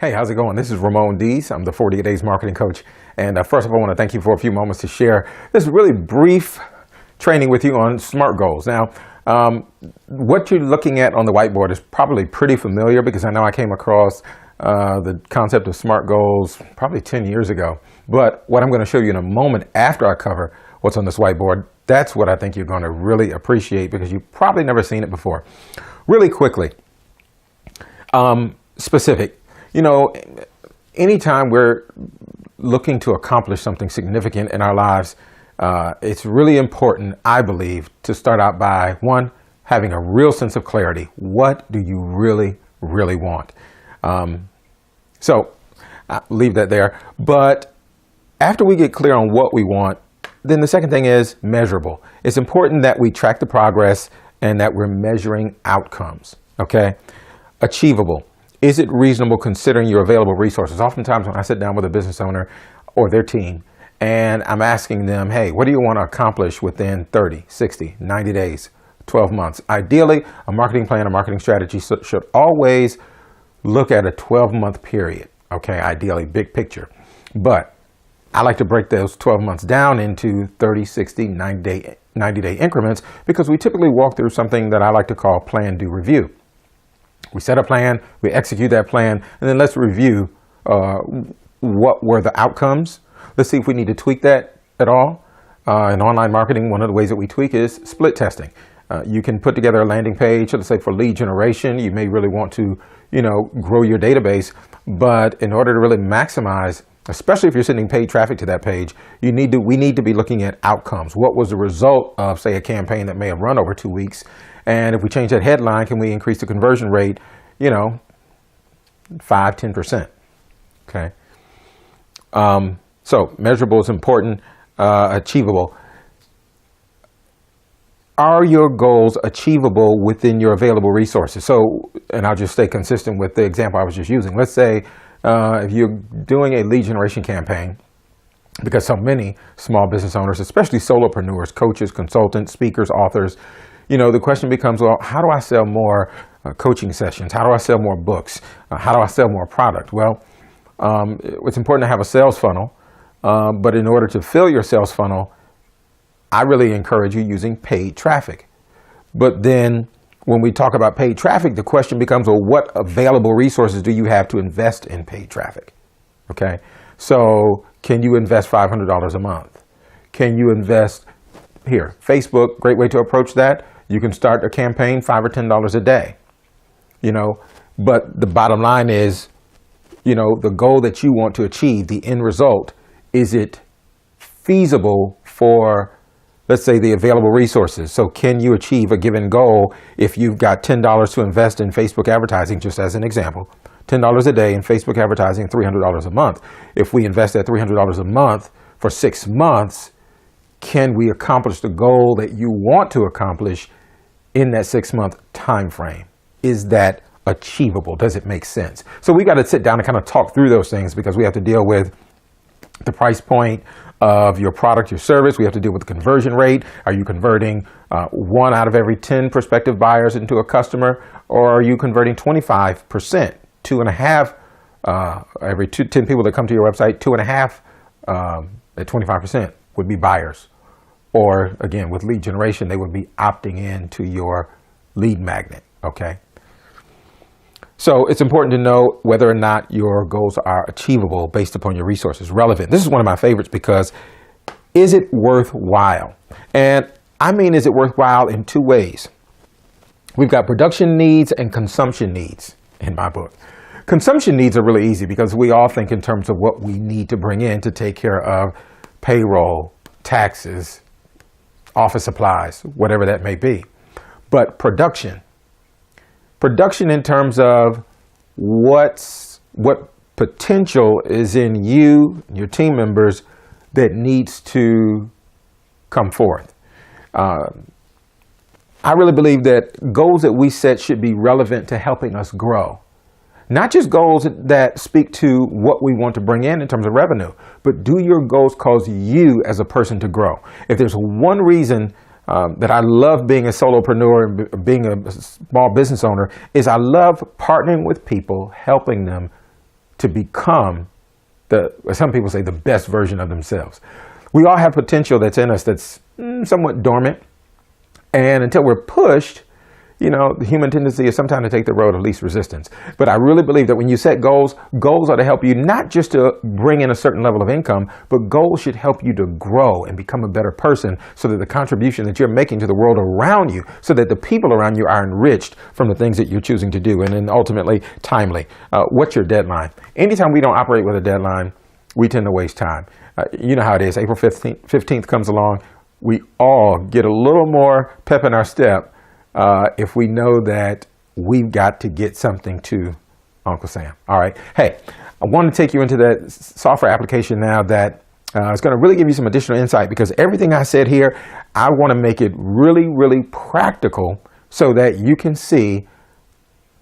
Hey, how's it going? This is Ramon Dees. I'm the 48 Days Marketing Coach. And first of all, I want to thank you for a few moments to share this really brief training with you on SMART goals. Now, what you're looking at on the whiteboard is probably pretty familiar because I know I came across the concept of SMART goals probably 10 years ago. But what I'm going to show you in a moment after I cover what's on this whiteboard, that's what I think you're going to really appreciate because you've probably never seen it before. Really quickly, specific. You know, anytime we're looking to accomplish something significant in our lives, it's really important, I believe, to start out by, one, having a real sense of clarity. What do you really, really want? So I'll leave that there. But after we get clear on what we want, then the second thing is measurable. It's important that we track the progress and that we're measuring outcomes, okay? Achievable. Is it reasonable considering your available resources? Oftentimes when I sit down with a business owner or their team and I'm asking them, hey, what do you want to accomplish within 30, 60, 90 days, 12 months? Ideally, a marketing plan, a marketing strategy should always look at a 12-month period, okay? Ideally, big picture. But I like to break those 12 months down into 30, 60, 90-day increments because we typically walk through something that I like to call plan, do, review. We set a plan, we execute that plan, and then let's review what were the outcomes. Let's see if we need to tweak that at all. In online marketing, one of the ways that we tweak is split testing. You can put together a landing page, let's say for lead generation. You may really want to, grow your database, but in order to really maximize, especially if you're sending paid traffic to that page, we need to be looking at outcomes. What was the result of, say, a campaign that may have run over 2 weeks? And if we change that headline, can we increase the conversion rate, 5, 10%, okay? So measurable is important, achievable. Are your goals achievable within your available resources? So, and I'll just stay consistent with the example I was just using. Let's say if you're doing a lead generation campaign, because so many small business owners, especially solopreneurs, coaches, consultants, speakers, authors, the question becomes, well, how do I sell more coaching sessions? How do I sell more books? How do I sell more product? Well, it's important to have a sales funnel, but in order to fill your sales funnel, I really encourage you using paid traffic. But then when we talk about paid traffic, the question becomes, well, what available resources do you have to invest in paid traffic? Okay, so can you invest $500 a month? Can you invest here? Facebook, great way to approach that. You can start a campaign, $5 or $10 a day, but the bottom line is, the goal that you want to achieve, the end result, is it feasible for, let's say, the available resources? So can you achieve a given goal if you've got $10 to invest in Facebook advertising, just as an example, $10 a day in Facebook advertising, $300 a month. If we invest that $300 a month for 6 months, can we accomplish the goal that you want to accomplish in that 6-month time frame? Is that achievable? Does it make sense? So we got to sit down and kind of talk through those things because we have to deal with the price point of your product, your service. We have to deal with the conversion rate. Are you converting 1 out of every 10 prospective buyers into a customer, or are you converting 25%, 2.5 every 10 people that come to your website, 2.5 at 25% would be buyers. Or again, with lead generation, they would be opting in to your lead magnet, okay? So it's important to know whether or not your goals are achievable based upon your resources, relevant. This is one of my favorites because is it worthwhile? And I mean, is it worthwhile in 2 ways? We've got production needs and consumption needs in my book. Consumption needs are really easy because we all think in terms of what we need to bring in to take care of payroll, taxes, office supplies, whatever that may be. But production in terms of what potential is in you, your team members, that needs to come forth. I really believe that goals that we set should be relevant to helping us grow. Not just goals that speak to what we want to bring in terms of revenue, but do your goals cause you as a person to grow? If there's one reason that I love being a solopreneur and being a small business owner, is I love partnering with people, helping them to become some people say the best version of themselves. We all have potential that's in us that's somewhat dormant. And until we're pushed, the human tendency is sometimes to take the road of least resistance. But I really believe that when you set goals, goals are to help you not just to bring in a certain level of income, but goals should help you to grow and become a better person so that the contribution that you're making to the world around you, so that the people around you are enriched from the things that you're choosing to do. And then ultimately, timely. What's your deadline? Anytime we don't operate with a deadline, we tend to waste time. You know how it is. April 15th comes along. We all get a little more pep in our step if we know that we've got to get something to Uncle Sam. All right. Hey, I want to take you into that software application now that is going to really give you some additional insight, because everything I said here, I want to make it really, really practical so that you can see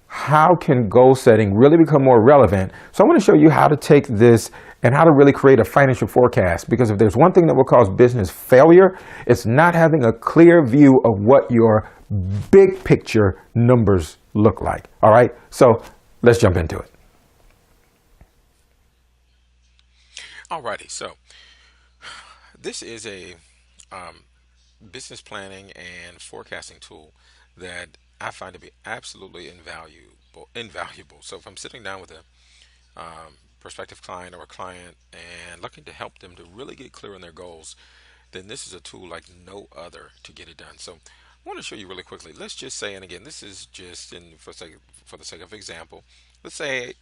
how can goal setting really become more relevant. So I want to show you how to take this and how to really create a financial forecast, because if there's one thing that will cause business failure, it's not having a clear view of what your big picture numbers look like. All right, so let's jump into it. Alrighty, so this is a business planning and forecasting tool that I find to be absolutely invaluable. So if I'm sitting down with a prospective client or a client and looking to help them to really get clear on their goals, then this is a tool like no other to get it done. So I want to show you really quickly. Let's just say, and again, this is just for the sake of example, let's say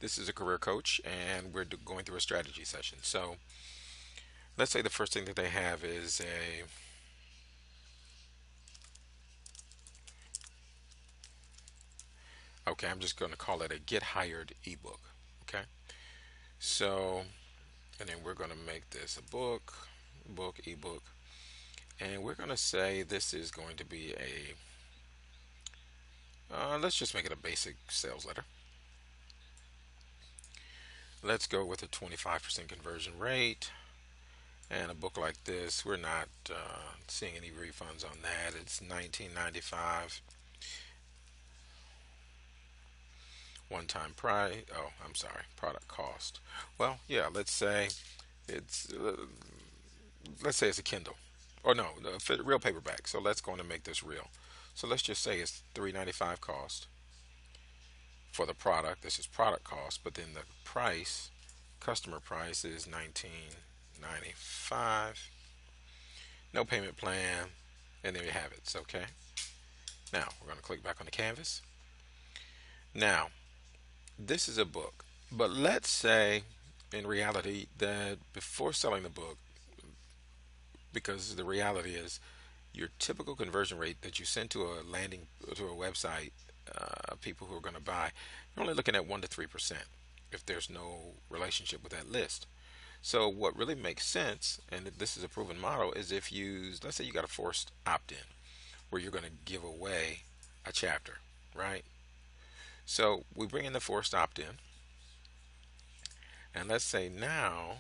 this is a career coach and we're going through a strategy session. So let's say the first thing that they have is okay, I'm just going to call it a get hired ebook. Okay. So, and then we're going to make this a ebook, and we're going to say this is going to be let's just make it a basic sales letter. Let's go with a 25% conversion rate. And a book like this, we're not seeing any refunds on that. It's 19.95 one-time price. Oh, I'm sorry, product cost. Well, yeah, it's let's say it's a Kindle, or no, the real paperback. So let's go on and make this real. So let's just say it's 3.95 cost for the product. This is product cost, but then the price, customer price, is 19.95. No payment plan, and there you have it. Okay. Now we're going to click back on the canvas. Now this is a book, but let's say in reality that before selling the book, because the reality is your typical conversion rate that you send to a website, people who are going to buy, you're only looking at 1 to 3% if there's no relationship with that list. So what really makes sense, and this is a proven model, is if let's say you got a forced opt-in where you're going to give away a chapter, right? So we bring in the forced opt-in, and let's say now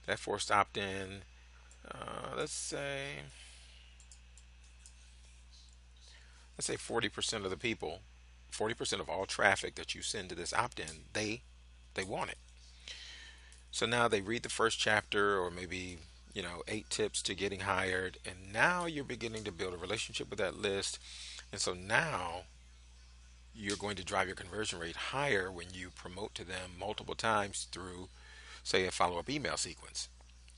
that forced opt-in, let's say 40% of the people, 40% of all traffic that you send to this opt-in, they want it. So now they read the first chapter, or maybe 8 tips to getting hired, and now you're beginning to build a relationship with that list. And so now you're going to drive your conversion rate higher when you promote to them multiple times through, say, a follow-up email sequence.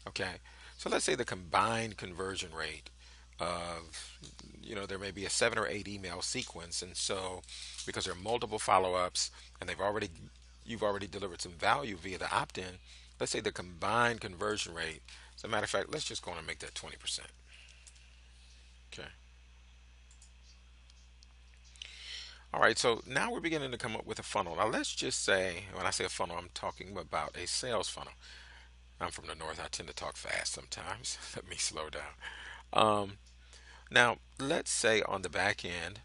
Okay, so let's say the combined conversion rate of, there may be a 7 or 8 email sequence, and so because there are multiple follow-ups and you've already delivered some value via the opt-in, let's say the combined conversion rate, as a matter of fact, let's just go on and make that 20%. Okay. All right, so now we're beginning to come up with a funnel. Now let's just say, when I say a funnel, I'm talking about a sales funnel. I'm from the north. I tend to talk fast sometimes. Let me slow down. Um, Now, let's say on the back end,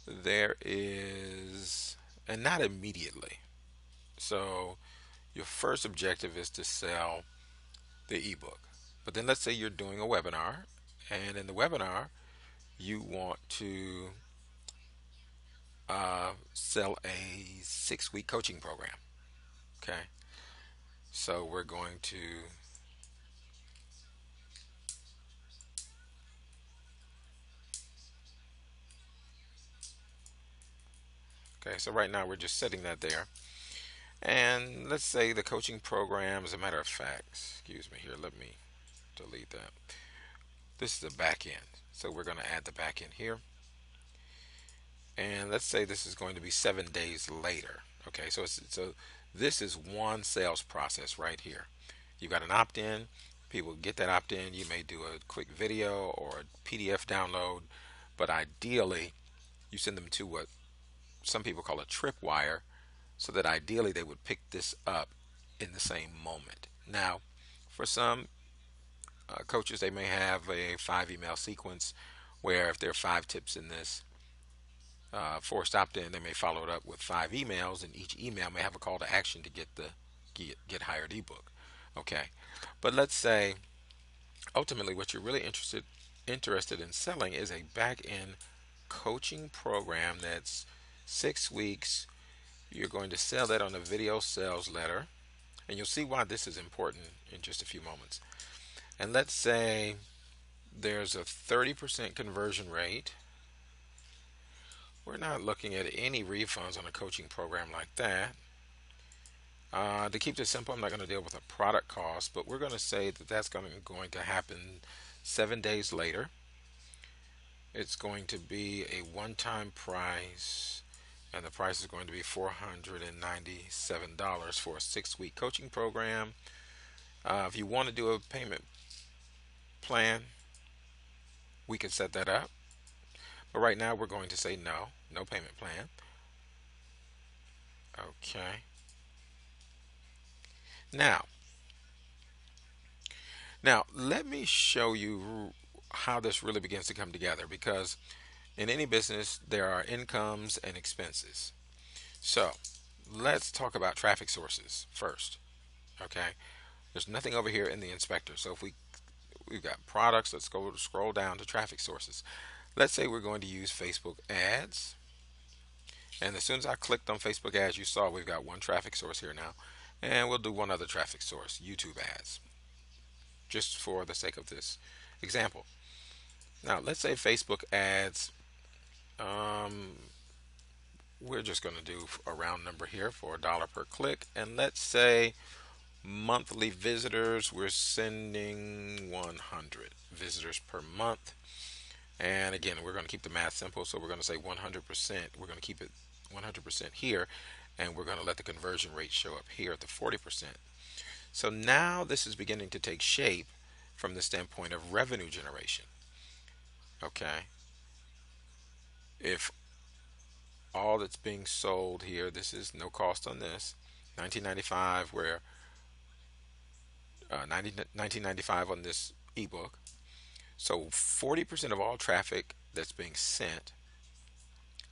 there is, and not immediately. So your first objective is to sell the ebook. But then let's say you're doing a webinar, and in the webinar, you want to sell a 6-week coaching program. Okay, so we're going to, okay, so right now we're just setting that there. And let's say the coaching program, as a matter of fact, excuse me here, let me delete that. This is the back end. So we're going to add the back end here. And let's say this is going to be 7 days later. Okay, so this is one sales process right here. You've got an opt-in. People get that opt-in. You may do a quick video or a PDF download, but ideally you send them to what some people call a tripwire, so that ideally they would pick this up in the same moment. Now, for some coaches, they may have a 5 email sequence where if there are 5 tips in this forced opt-in, they may follow it up with 5 emails, and each email may have a call to action to get the get hired ebook. Okay, but let's say ultimately what you're really interested in selling is a back-end coaching program that's 6 weeks. You're going to sell that on a video sales letter, and you'll see why this is important in just a few moments. And let's say there's a 30% conversion rate. We're not looking at any refunds on a coaching program like that. To keep this simple, I'm not going to deal with a product cost, but we're going to say that that's going to happen 7 days later. It's going to be a one-time price, and the price is going to be $497 for a 6-week coaching program. If you want to do a payment plan, we can set that up. But right now we're going to say no, no payment plan. Okay. Now let me show you how this really begins to come together, because in any business there are incomes and expenses. So let's talk about traffic sources first. Okay. There's nothing over here in the inspector. So if we've got products, let's go scroll down to traffic sources. Let's say we're going to use Facebook ads. And as soon as I clicked on Facebook ads, you saw we've got one traffic source here now. And we'll do one other traffic source, YouTube ads, just for the sake of this example. Now, let's say Facebook ads, we're just going to do a round number here for $1 per click. And let's say monthly visitors, we're sending 100 visitors per month. And again, we're going to keep the math simple, so we're going to say 100%. We're going to keep it 100% here, and we're going to let the conversion rate show up here at the 40%. So now this is beginning to take shape from the standpoint of revenue generation. Okay. If all that's being sold here, this is no cost on this, $19.95, where $19.95 on this ebook. So 40% of all traffic that's being sent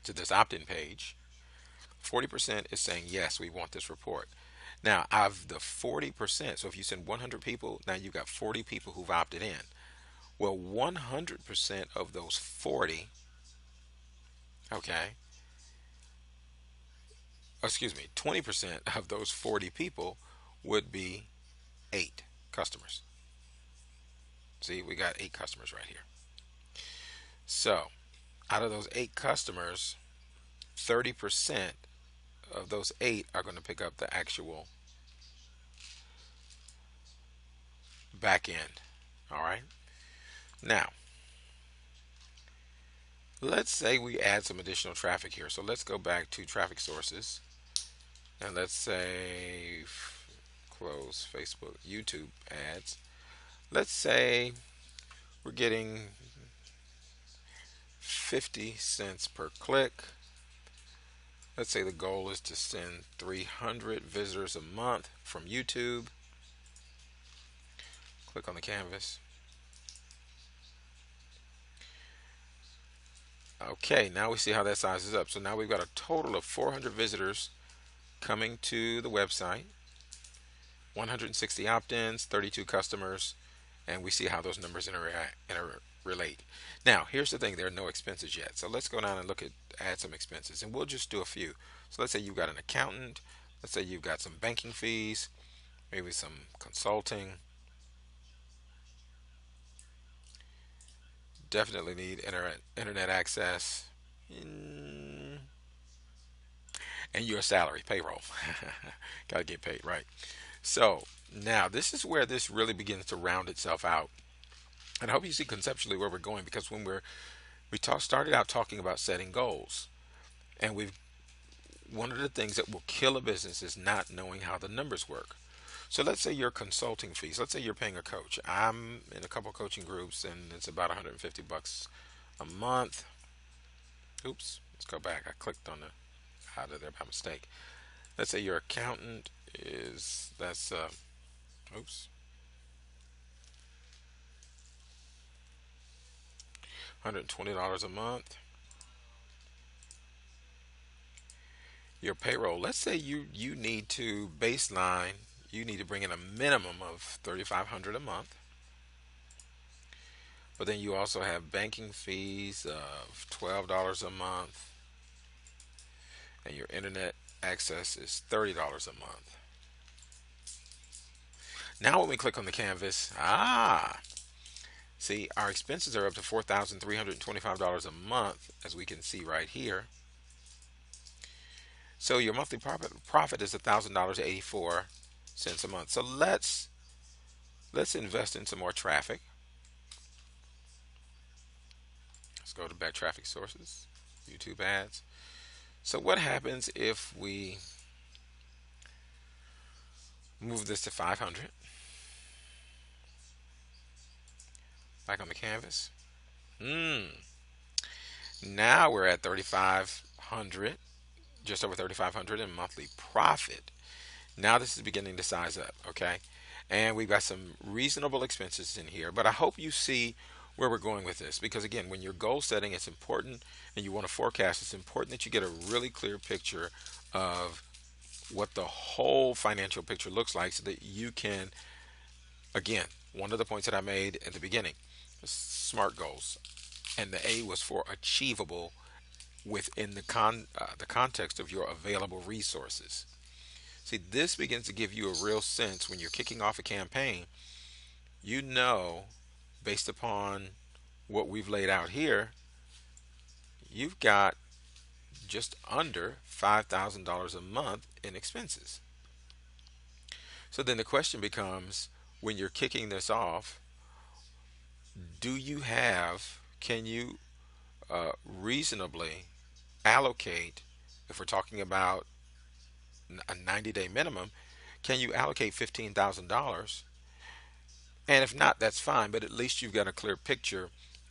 to this opt-in page, 40% is saying, yes, we want this report. Now, of the 40%, so if you send 100 people, now you've got 40 people who've opted in. Well, 100% of those 40, okay, excuse me, 20% of those 40 people would be 8 customers. See, we got 8 customers right here. So, out of those 8 customers, 30% of those 8 are going to pick up the actual back end. All right. Now, let's say we add some additional traffic here. So let's go back to traffic sources, and let's say close Facebook, YouTube ads. Let's say we're getting 50 cents per click. Let's say the goal is to send 300 visitors a month from YouTube. Click on the canvas. Okay, now we see how that sizes up. So now we've got a total of 400 visitors coming to the website, 160 opt-ins, 32 customers, and we see how those numbers interrelate. Now, here's the thing: there are no expenses yet. So let's go down and add some expenses, and we'll just do a few. So let's say you've got an accountant. Let's say you've got some banking fees, maybe some consulting. Definitely need internet access, mm, and your salary, payroll. Got to get paid, right? So now this is where this really begins to round itself out. And I hope you see conceptually where we're going, because when started out talking about setting goals, and we've one of the things that will kill a business is not knowing how the numbers work. So let's say your consulting fees. Let's say you're paying a coach. I'm in a couple of coaching groups, and it's about 150 bucks a month. Oops, let's go back. I clicked on the out of there by mistake. Let's say your accountant is that's oops, $120 a month. Your payroll. Let's say you need to baseline. You need to bring in a minimum of 3,500 a month. But then you also have banking fees of $12 a month, and your internet access is $30 a month. Now when we click on the canvas, see, our expenses are up to $4,325 a month, as we can see right here. So your monthly profit is $1,000.84 a month. So let's invest in some more traffic. Let's go to back traffic sources, YouTube ads. So what happens if we move this to 500? Back on the canvas. Now we're at 3,500, just over 3,500 in monthly profit. Now this is beginning to size up, okay? And we've got some reasonable expenses in here, but I hope you see where we're going with this, because again, when you're goal setting, it's important, and you want to forecast, it's important that you get a really clear picture of what the whole financial picture looks like, so that you can, again, one of the points that I made at the beginning, SMART goals, and the A was for achievable within the context of your available resources. See, this begins to give you a real sense when you're kicking off a campaign. You know, based upon what we've laid out here, you've got just under $5,000 a month in expenses. So then the question becomes, when you're kicking this off, can you reasonably allocate, if we're talking about a 90-day minimum, can you allocate $15,000? And if not, that's fine, but at least you've got a clear picture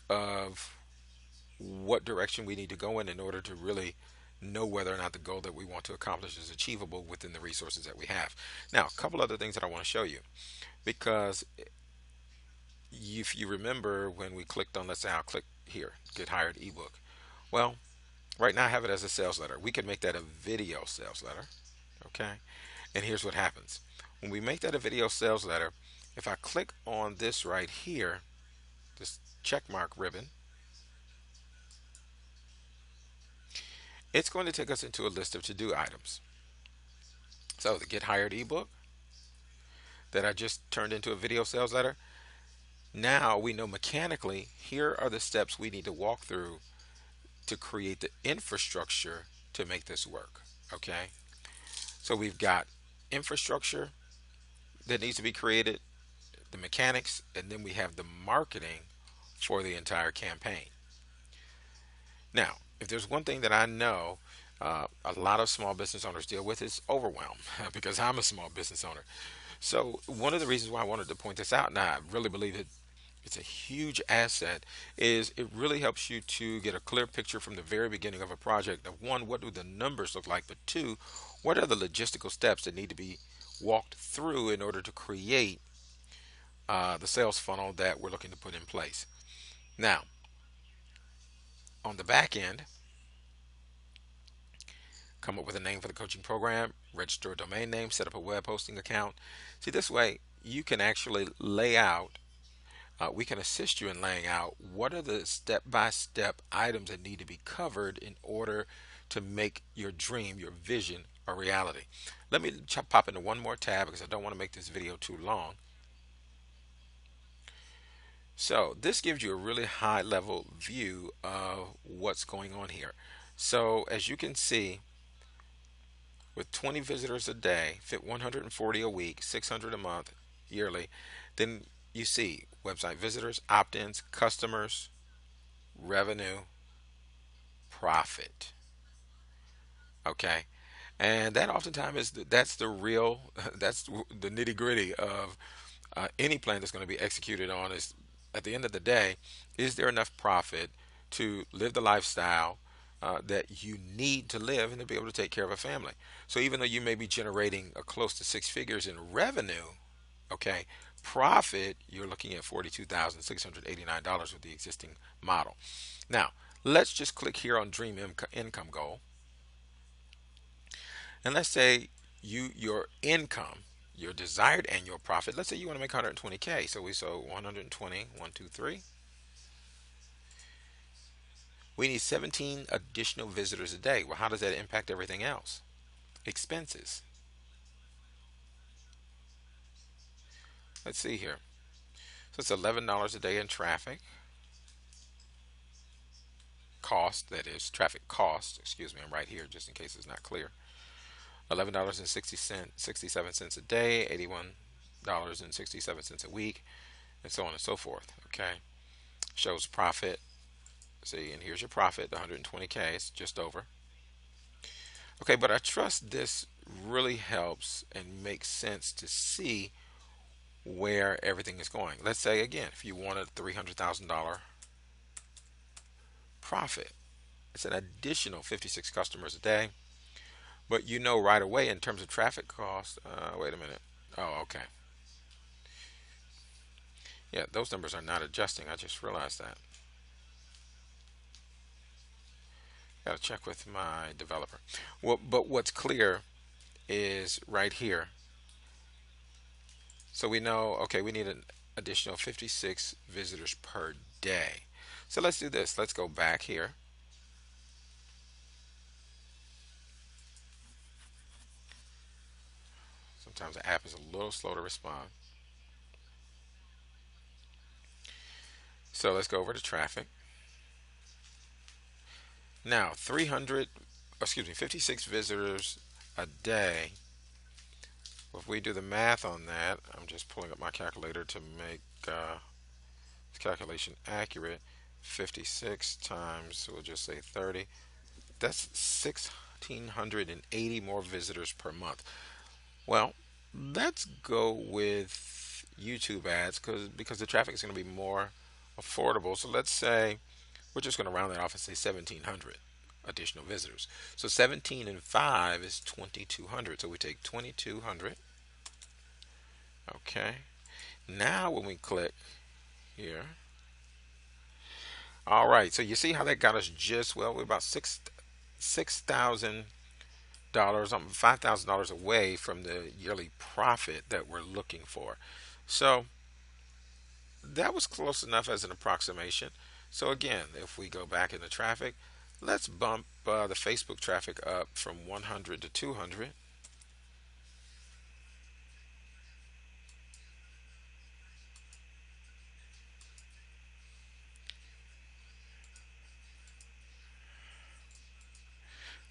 of what direction we need to go in order to really know whether or not the goal that we want to accomplish is achievable within the resources that we have. Now, a couple other things that I want to show you, because if you remember when we clicked on, let's say I'll click here, get hired ebook. Well, right now I have it as a sales letter. We could make that a video sales letter, okay? And here's what happens. When we make that a video sales letter, if I click on this right here, this check mark ribbon, it's going to take us into a list of to-do items. So the get hired ebook that I just turned into a video sales letter, now we know mechanically here are the steps we need to walk through to create the infrastructure to make this work, okay? So we've got infrastructure that needs to be created, the mechanics, and then we have the marketing for the entire campaign. Now, if there's one thing that I know a lot of small business owners deal with, is overwhelm, because I'm a small business owner. So one of the reasons why I wanted to point this out, and I really believe it's a huge asset, is it really helps you to get a clear picture from the very beginning of a project of, one, what do the numbers look like, but two, what are the logistical steps that need to be walked through in order to create the sales funnel that we're looking to put in place. Now, on the back end, come up with a name for the coaching program, register a domain name, set up a web hosting account. See, this way you can actually lay out we can assist you in laying out what are the step-by-step items that need to be covered in order to make your dream, your vision, a reality. Let me pop into one more tab because I don't want to make this video too long. So this gives you a really high level view of what's going on here. So as you can see, with 20 visitors a day, fit 140 a week, 600 a month, yearly, then you see website visitors, opt-ins, customers, revenue, profit. Okay, and that oftentimes that's the real that's the nitty gritty of any plan that's going to be executed on. Is at the end of the day, is there enough profit to live the lifestyle that you need to live and to be able to take care of a family? So even though you may be generating close to six figures in revenue, okay, profit, you're looking at $42,689 with the existing model. Now, let's just click here on Dream Income Goal. And let's say your income, your desired annual profit, let's say you want to make 120K. So we sold 120, 1, 2, 3. We need 17 additional visitors a day. Well, how does that impact everything else? Expenses. Let's see here. So it's $11 a day in traffic cost, that is traffic cost. Excuse me, I'm right here just in case it's not clear. $11.67 a day, $81.67 a week, and so on and so forth. Okay, shows profit. See, and here's your profit, 120K. It's just over. Okay, but I trust this really helps and makes sense to see where everything is going. Let's say again, if you wanted $300,000 profit, it's an additional 56 customers a day. But you know right away in terms of traffic cost, wait a minute. Oh, okay. Yeah, those numbers are not adjusting. I just realized that. Got to check with my developer. Well, but what's clear is right here. So we know, okay, we need an additional 56 visitors per day. So let's do this. Let's go back here. Sometimes the app is a little slow to respond. So let's go over to traffic. Now, 56 visitors a day. If we do the math on that, I'm just pulling up my calculator to make this calculation accurate. 56 times, we'll just say 30. That's 1,680 more visitors per month. Well, let's go with YouTube ads because the traffic is going to be more affordable. So let's say we're just going to round that off and say 1,700 additional visitors. So 17 and 5 is 2,200. So we take 2,200. Okay. Now when we click here, all right. So you see how that got us just well, we're about $6,000, $5,000 away from the yearly profit that we're looking for. So that was close enough as an approximation. So again, if we go back into traffic, let's bump the Facebook traffic up from 100 to 200.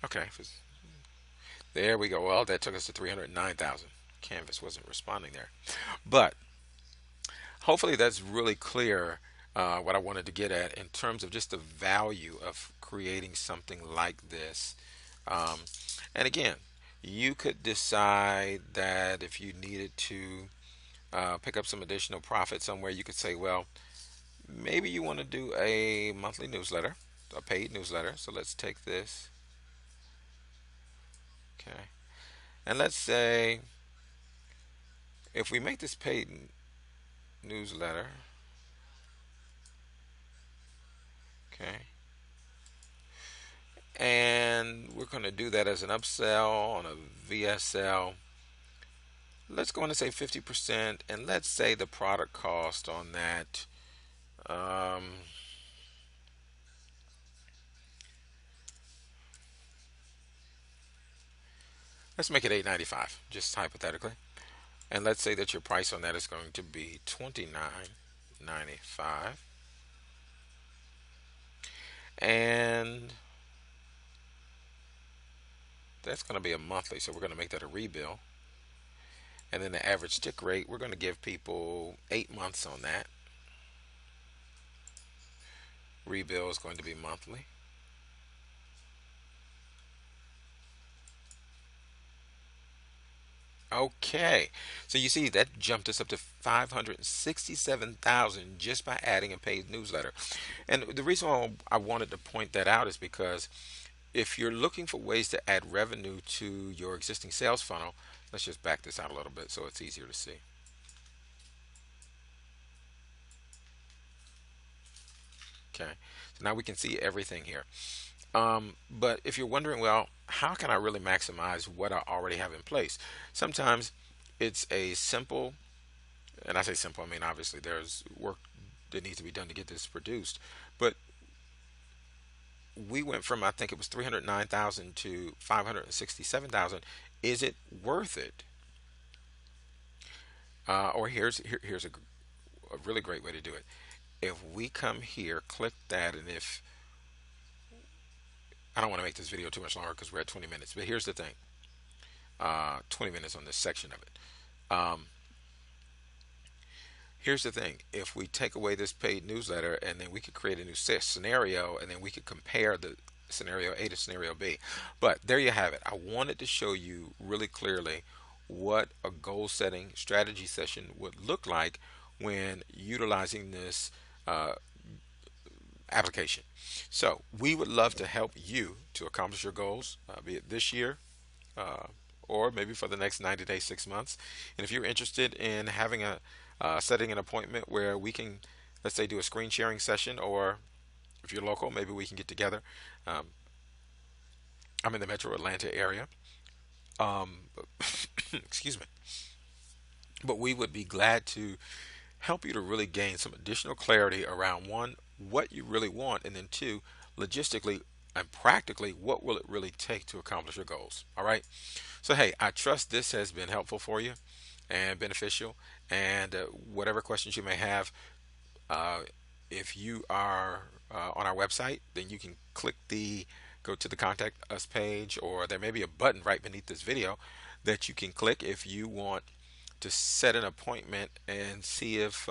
Okay, there we go. Well, that took us to 309,000. Canvas wasn't responding there. But hopefully that's really clear what I wanted to get at in terms of just the value of creating something like this. Um, and again, you could decide that if you needed to pick up some additional profit somewhere, you could say, well, maybe you want to do a monthly newsletter, a paid newsletter. So let's take this. Okay. And let's say if we make this paid newsletter, okay, and we're going to do that as an upsell on a VSL. Let's go on and say 50%, and let's say the product cost on that Um, let's make it 8.95, just hypothetically. And let's say that your price on that is going to be 29.95. And that's going to be a monthly, so we're going to make that a rebill. And then the average stick rate, we're going to give people 8 months on that. Rebill is going to be monthly. Okay, so you see that jumped us up to 567,000 just by adding a paid newsletter. And the reason why I wanted to point that out is because if you're looking for ways to add revenue to your existing sales funnel, let's just back this out a little bit so it's easier to see. Okay, so now we can see everything here. But if you're wondering, well, how can I really maximize what I already have in place? Sometimes it's a simple, and I say simple, I mean, obviously there's work that needs to be done to get this produced. But we went from, I think it was 309,000 to 567,000. Is it worth it? Or here's a really great way to do it. If we come here, click that, and if I don't want to make this video too much longer because we're at 20 minutes, but here's the thing, 20 minutes on this section of it. Um, Here's the thing, if we take away this paid newsletter and then we could create a new scenario and then we could compare the scenario A to scenario B. But there you have it. I wanted to show you really clearly what a goal setting strategy session would look like when utilizing this application. So we would love to help you to accomplish your goals, be it this year, uh, or maybe for the next 90 days, 6 months. And if you're interested in having a setting an appointment where we can, let's say, do a screen sharing session, or if you're local, maybe we can get together. Um, I'm in the Metro Atlanta area. Um, excuse me. But we would be glad to help you to really gain some additional clarity around one, what you really want, and then two, logistically and practically, what will it really take to accomplish your goals? All right. So, hey, I trust this has been helpful for you and beneficial. And whatever questions you may have, uh, if you are on our website, then you can go to the contact us page, or there may be a button right beneath this video that you can click if you want to set an appointment and see if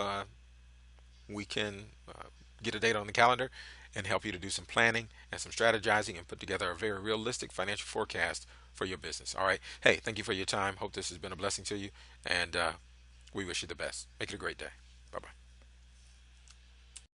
we can get a date on the calendar and help you to do some planning and some strategizing and put together a very realistic financial forecast for your business. All right. Hey, thank you for your time. Hope this has been a blessing to you, and we wish you the best. Make it a great day. Bye bye.